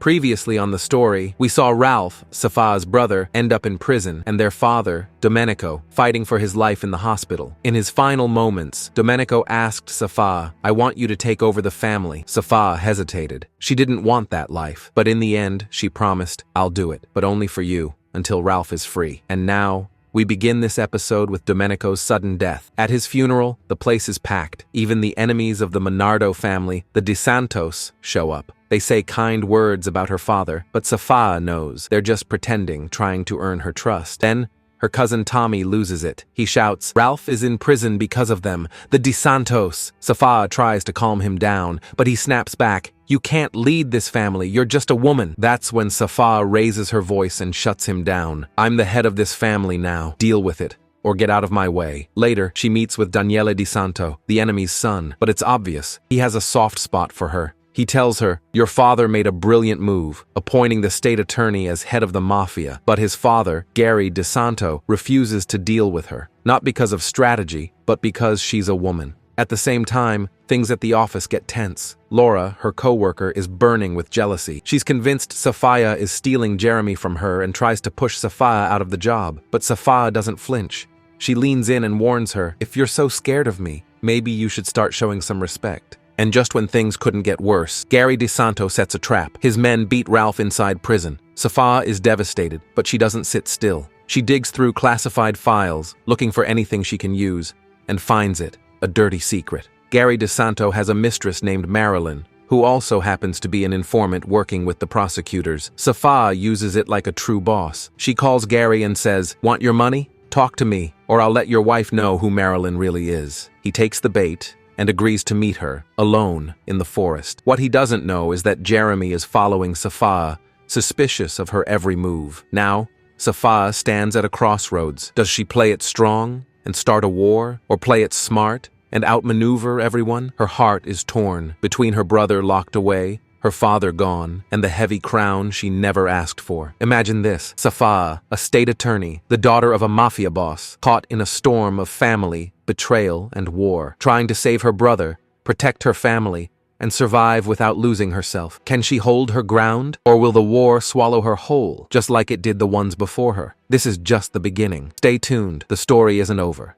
Previously on the story, we saw Ralph, Safaa's brother, end up in prison, and their father, Domenico, fighting for his life in the hospital. In his final moments, Domenico asked Safaa, "I want you to take over the family." Safaa hesitated. She didn't want that life, but in the end, she promised, "I'll do it, but only for you, until Ralph is free." And now, we begin this episode with Domenico's sudden death. At his funeral, the place is packed. Even the enemies of the Monardo family, the De Santos, show up. They say kind words about her father, but Safaa knows they're just pretending, trying to earn her trust. Then, her cousin Tommy loses it. He shouts, "Ralph is in prison because of them, the De Santos." Safaa tries to calm him down, but he snaps back, "You can't lead this family, you're just a woman." That's when Safaa raises her voice and shuts him down. "I'm the head of this family now. Deal with it, or get out of my way." Later, she meets with Daniele Di Santo, the enemy's son, but it's obvious, he has a soft spot for her. He tells her, "Your father made a brilliant move, appointing the state attorney as head of the Mafia, but his father, Gary Di Santo, refuses to deal with her, not because of strategy, but because she's a woman." At the same time, things at the office get tense. Laura, her co-worker, is burning with jealousy. She's convinced Safaa is stealing Jeremy from her and tries to push Safaa out of the job, but Safaa doesn't flinch. She leans in and warns her, "If you're so scared of me, maybe you should start showing some respect." And just when things couldn't get worse, Gary Di Santo sets a trap. His men beat Ralph inside prison. Safaa is devastated, but she doesn't sit still. She digs through classified files, looking for anything she can use, and finds it, a dirty secret. Gary Di Santo has a mistress named Marilyn, who also happens to be an informant working with the prosecutors. Safaa uses it like a true boss. She calls Gary and says, "Want your money? Talk to me, or I'll let your wife know who Marilyn really is." He takes the bait and agrees to meet her, alone, in the forest. What he doesn't know is that Jeremy is following Safaa, suspicious of her every move. Now, Safaa stands at a crossroads. Does she play it strong and start a war, or play it smart and outmaneuver everyone? Her heart is torn between her brother locked away, her father gone, and the heavy crown she never asked for. Imagine this: Safaa, a state attorney, the daughter of a mafia boss, caught in a storm of family, betrayal, and war, trying to save her brother, protect her family, and survive without losing herself. Can she hold her ground, or will the war swallow her whole, just like it did the ones before her? This is just the beginning. Stay tuned, the story isn't over.